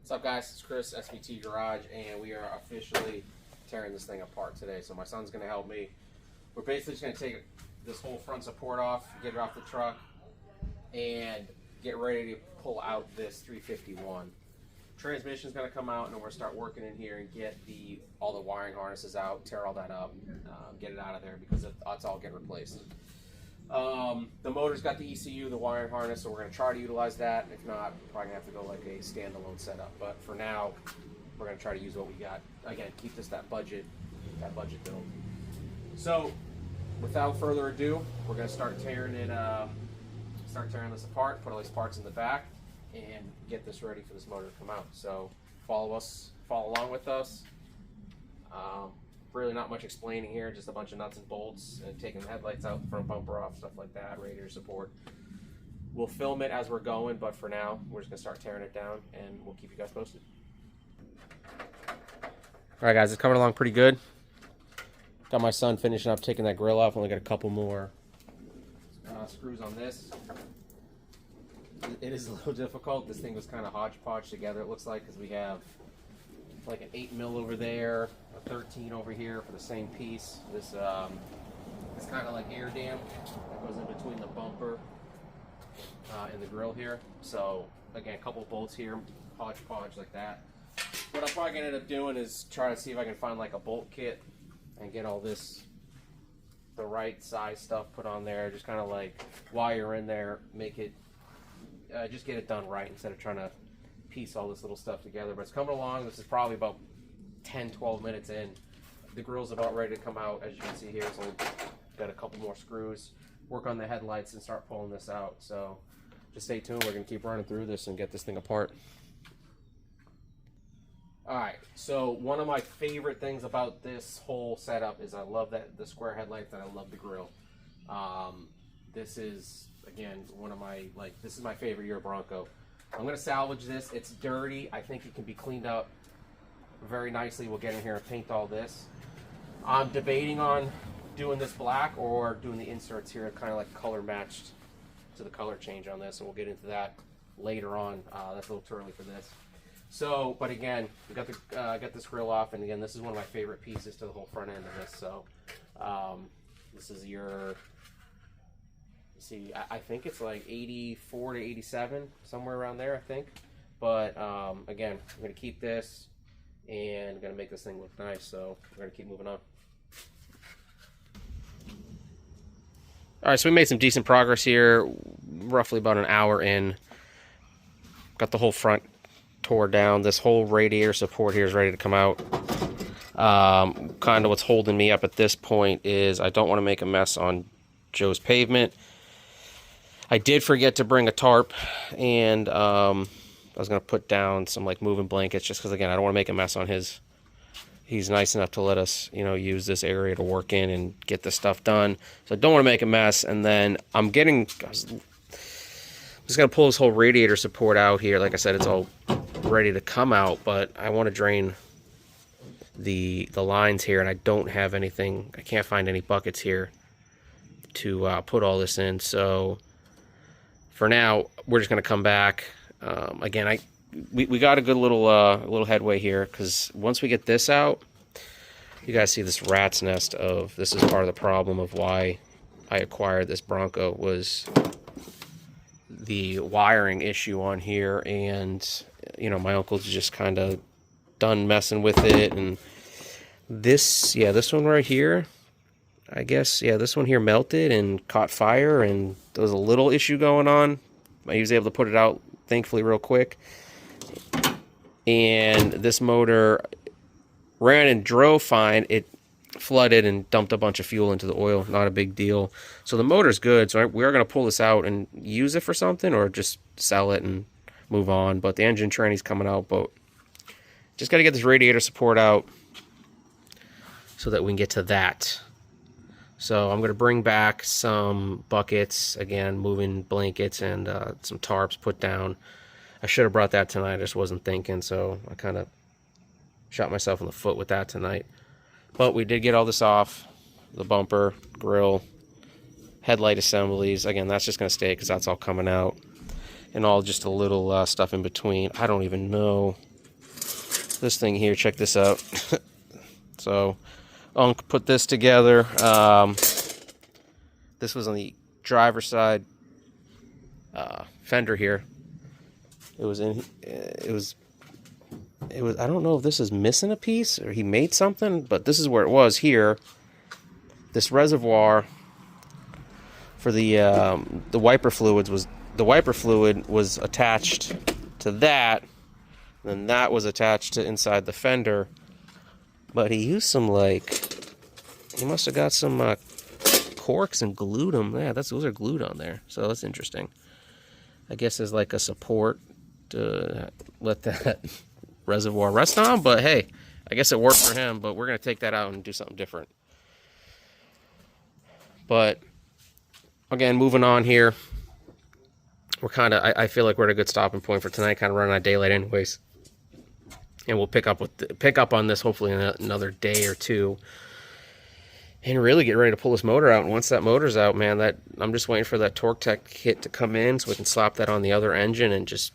What's up, guys? It's Chris, SVT Garage, and we are officially tearing this thing apart today. So my son's going to help me. We're basically just going to take this whole front support off, get it off the truck, and get ready to pull out this 351. Transmission's going to come out, and then we're going to start working in here and get all the wiring harnesses out, tear all that up, get it out of there because it's all getting replaced. The motor's got the ECU, the wiring harness, so we're going to try to utilize that. If not, we're probably going to have to go like a standalone setup. But for now, we're going to try to use what we got. Again, keep this that budget build. So, without further ado, we're going to start tearing this apart, put all these parts in the back, and get this ready for this motor to come out. So, follow along with us. Really not much explaining here, just a bunch of nuts and bolts and taking the headlights out, the front bumper off, stuff like that, radiator support. We'll film it as we're going, but for now, we're just gonna start tearing it down and we'll keep you guys posted. All right, guys, it's coming along pretty good. Got my son finishing up taking that grill off. Only got a couple more screws on this. It is a little difficult. This thing was kind of hodgepodge together, it looks like, because we have like an 8mm over there, a 13 over here for the same piece. This it's kind of like air dam that goes in between the bumper and the grill here. So again, a couple bolts here, hodgepodge like that. What I'm probably gonna end up doing is try to see if I can find like a bolt kit and get all this, the right size stuff put on there. Just kind of like while you're in there, make it, just get it done right instead of trying to piece all this little stuff together. But it's coming along. This is probably about 10-12 minutes in. The grill's about ready to come out, as you can see here. It's only got a couple more screws. Work on the headlights and start pulling this out. So just stay tuned. We're gonna keep running through this and get this thing apart. Alright, so one of my favorite things about this whole setup is I love the square headlights and I love the grill. This is, again, one of my, this is my favorite year Bronco. I'm going to salvage this. It's dirty. I think it can be cleaned up very nicely. We'll get in here and paint all this. I'm debating on doing this black or doing the inserts here kind of like color matched to the color change on this, and we'll get into that later on. That's a little too early for this. So, but again, we got this grill off, and again, this is one of my favorite pieces to the whole front end of this. So, this is your... See, I think it's like 84 to 87, somewhere around there, I think. But again, I'm going to keep this and I'm going to make this thing look nice, so we're going to keep moving on. Alright, so we made some decent progress here, roughly about an hour in. Got the whole front tore down. This whole radiator support here is ready to come out. Kind of what's holding me up at this point is I don't want to make a mess on Joe's pavement. I did forget to bring a tarp, and I was going to put down some like moving blankets just because, again, I don't want to make a mess on his. He's nice enough to let us, use this area to work in and get this stuff done. So I don't want to make a mess. And then I'm just going to pull this whole radiator support out here. Like I said, it's all ready to come out, but I want to drain the lines here, and I don't have anything. I can't find any buckets here to put all this in. So for now, we're just going to come back. Again, we got a good little headway here, because once we get this out, you guys see this rat's nest of, this is part of the problem of why I acquired this Bronco, was the wiring issue on here. And, my uncle's just kind of done messing with it. And this one right here, I guess, this one here melted and caught fire, and there was a little issue going on. I was able to put it out, thankfully, real quick. And this motor ran and drove fine. It flooded and dumped a bunch of fuel into the oil. Not a big deal. So the motor's good. So we're going to pull this out and use it for something, or just sell it and move on. But the engine tranny's coming out. But just got to get this radiator support out so that we can get to that. So I'm going to bring back some buckets, again, moving blankets, and some tarps put down. I should have brought that tonight, I just wasn't thinking, so I kind of shot myself in the foot with that tonight. But we did get all this off, the bumper, grill, headlight assemblies. Again, that's just going to stay because that's all coming out. And all just a little stuff in between. I don't even know this thing here. Check this out. So Unc put this together. This was on the driver's side fender here. It was I don't know if this is missing a piece or he made something, but this is where it was here. This reservoir for the wiper fluid was attached to that, and then that was attached to inside the fender. But he used some, like, he must have got some corks and glued them. Yeah, those are glued on there, so that's interesting. I guess as like a support to let that reservoir rest on, but hey, I guess it worked for him, but we're going to take that out and do something different. But again, moving on here, we're kind of, I feel like we're at a good stopping point for tonight, kind of running out of daylight anyways. And we'll pick up on this hopefully in another day or two, and really get ready to pull this motor out. And once that motor's out, man, I'm just waiting for that Torktech kit to come in so we can slap that on the other engine and just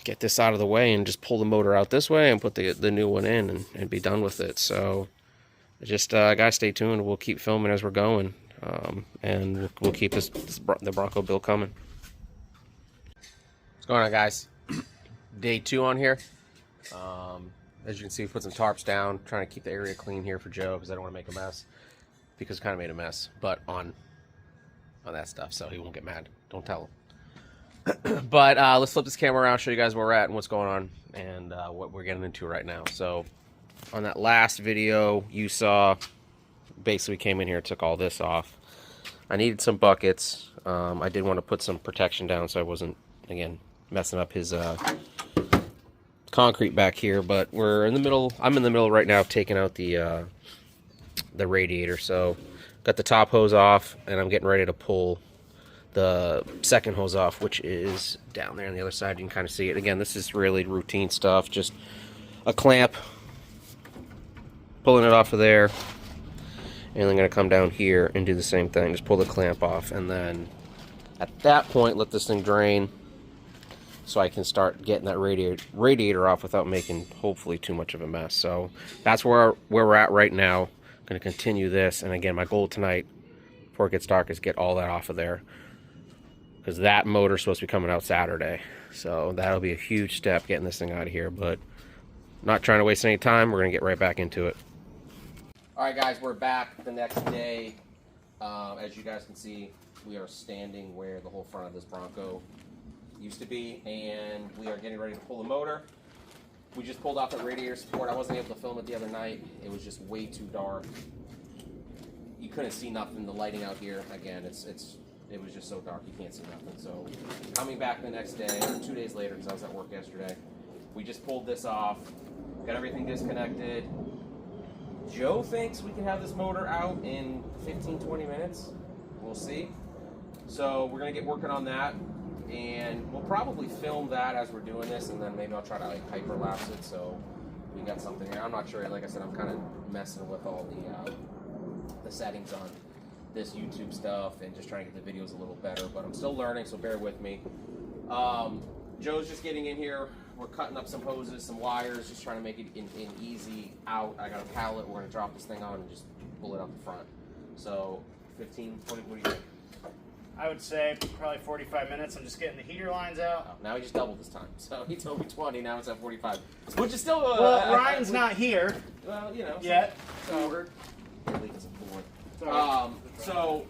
get this out of the way and just pull the motor out this way and put the new one in and be done with it. So just guys, stay tuned. We'll keep filming as we're going, and we'll keep the Bronco build coming. What's going on, guys? Day 2 on here. As you can see, we put some tarps down, trying to keep the area clean here for Joe because I don't want to make a mess. Because I kind of made a mess, but on that stuff, so he won't get mad. Don't tell him. But let's flip this camera around, show you guys where we're at and what's going on, and what we're getting into right now. So on that last video, you saw basically came in here and took all this off. I needed some buckets. I did want to put some protection down so I wasn't, again, messing up his concrete back here, but we're in the middle. I'm in the middle right now of taking out the radiator. So got the top hose off, and I'm getting ready to pull the second hose off, which is down there on the other side. You can kind of see it. Again, this is really routine stuff, just a clamp, pulling it off of there, and I'm going to come down here and do the same thing. Just pull the clamp off, and then at that point let this thing drain so I can start getting that radiator off without making hopefully too much of a mess. So that's where we're at right now. I'm going to continue this, and again, my goal tonight before it gets dark is get all that off of there, because that motor's supposed to be coming out Saturday. So that'll be a huge step getting this thing out of here, but not trying to waste any time. We're going to get right back into it. Alright guys, we're back the next day. As you guys can see, we are standing where the whole front of this Bronco used to be, and we are getting ready to pull the motor. We just pulled off the radiator support. I wasn't able to film it the other night. It was just way too dark. You couldn't see nothing. The lighting out here, again, it was just so dark you can't see nothing. So coming back the next day, or 2 days later, because I was at work yesterday, we just pulled this off, got everything disconnected. Joe thinks we can have this motor out in 15-20 minutes. We'll see. So we're going to get working on that, and we'll probably film that as we're doing this, and then maybe I'll try to like hyperlapse it so we got something here. I'm not sure. Like I said, I'm kind of messing with all the settings on this YouTube stuff and just trying to get the videos a little better, but I'm still learning, so bear with me. Joe's just getting in here. We're cutting up some hoses, some wires, just trying to make it an easy out. I got a pallet. We're going to drop this thing on and just pull it up the front. So 15, 20, what do you think? I would say probably 45 minutes. I'm just getting the heater lines out. Oh, now he just doubled this time. So he told me 20, now it's at 45. Which is still... well, Ryan's not here. Well, you know. Yet. So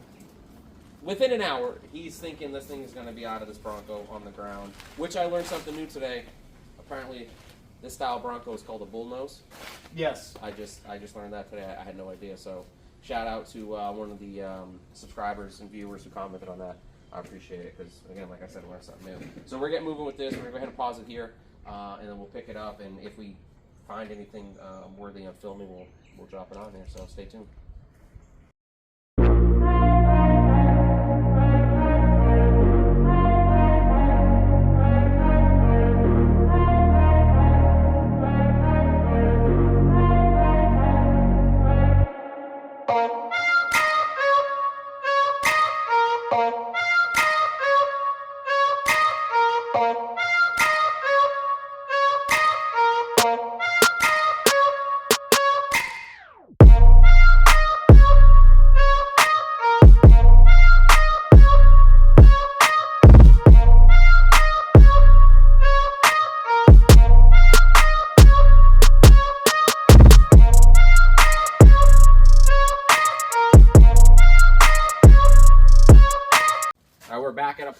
within an hour, he's thinking this thing is going to be out of this Bronco on the ground, which I learned something new today. Apparently, this style Bronco is called a Bullnose. Yes. I just learned that today. I had no idea. So shout out to one of the subscribers and viewers who commented on that. I appreciate it because, again, like I said, I learned something new. So we're getting moving with this. We're going to go ahead and pause it here, and then we'll pick it up. And if we find anything worthy of filming, we'll drop it on there. So stay tuned.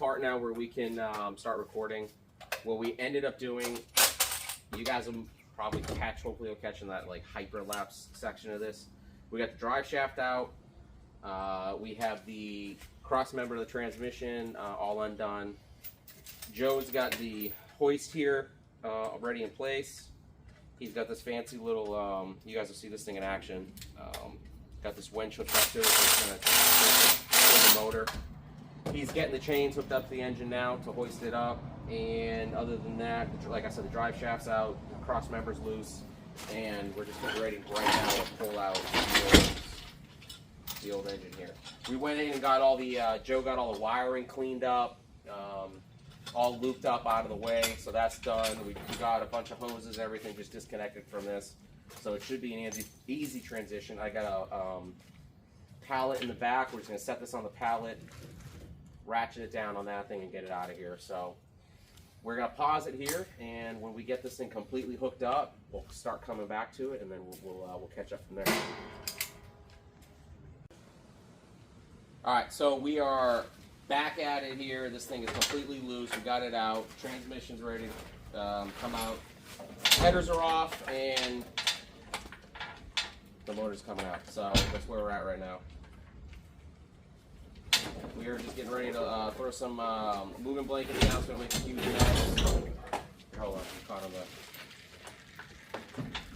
part now where we can start recording. What we ended up doing, you guys will probably hopefully you'll catch in that like hyperlapse section of this. We got the drive shaft out. We have the cross member of the transmission all undone. Joe's got the hoist here already in place. He's got this fancy little, you guys will see this thing in action. Got this winch hooked up to it, so it's gonna the motor. He's getting the chains hooked up to the engine now to hoist it up. And other than that, like I said, the drive shaft's out, the cross member's loose, and we're just getting ready right now to pull out the old engine here. We went in and got all the, Joe got all the wiring cleaned up, all looped up out of the way, so that's done. We got a bunch of hoses, everything just disconnected from this. So it should be an easy transition. I got a pallet in the back. We're just going to set this on the pallet, ratchet it down on that thing, and get it out of here. So we're going to pause it here, and when we get this thing completely hooked up, we'll start coming back to it, and then we'll catch up from there. All right, so we are back at it here. This thing is completely loose. We got it out. Transmission's ready to come out. Headers are off, and the motor's coming out. So that's where we're at right now. We are just getting ready to throw some moving blanket down. It's going to make a huge mess. Hold on, you caught on that.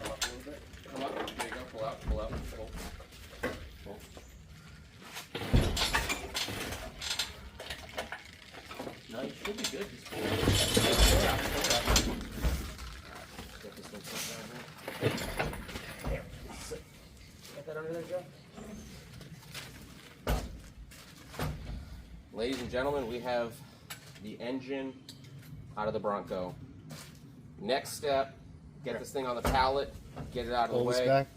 Come up a little bit. Come up. There you go. Pull out. Pull out. Pull. Pull. No, you should be good. Just pull it. Pull out. Pull out. Get this thing set down here. There. Got that under there, Joe? Ladies and gentlemen, we have the engine out of the Bronco. Next step, get this thing on the pallet, get it out of the way. Back.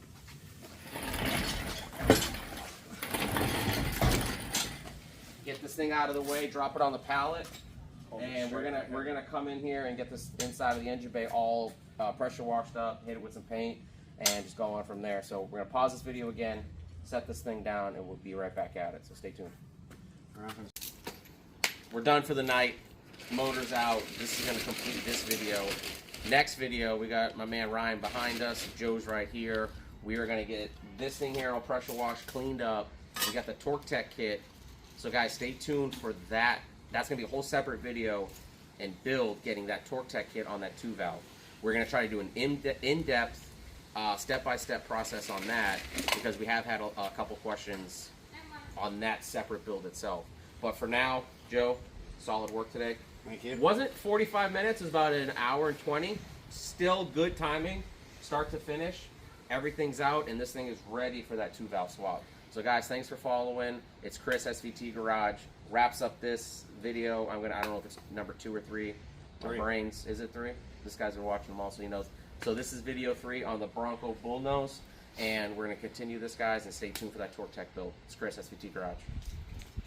Get this thing out of the way, drop it on the pallet, and we're gonna come in here and get this inside of the engine bay all pressure washed up, hit it with some paint, and just go on from there. So we're gonna pause this video again, set this thing down, and we'll be right back at it. So stay tuned. We're done for the night. Motor's out. This is going to complete this video. Next video, we got my man Ryan behind us. Joe's right here. We are going to get this thing here all pressure washed, cleaned up. We got the Torktech kit. So guys, stay tuned for that. That's going to be a whole separate video and build getting that Torktech kit on that 2-valve. We're going to try to do an in-depth, step-by-step process on that because we have had a couple questions on that separate build itself. But for now, Joe, solid work today. Thank you. Wasn't 45 minutes, it was about an hour and 20. Still good timing, start to finish. Everything's out, and this thing is ready for that 2-valve swap. So guys, thanks for following. It's Chris, SVT Garage. Wraps up this video. I don't know if it's number 2 or 3. My brains, is it 3? This guy's been watching them all, so he knows. So this is video 3 on the Bronco Bullnose, and we're going to continue this, guys, and stay tuned for that Torktech build. It's Chris, SVT Garage.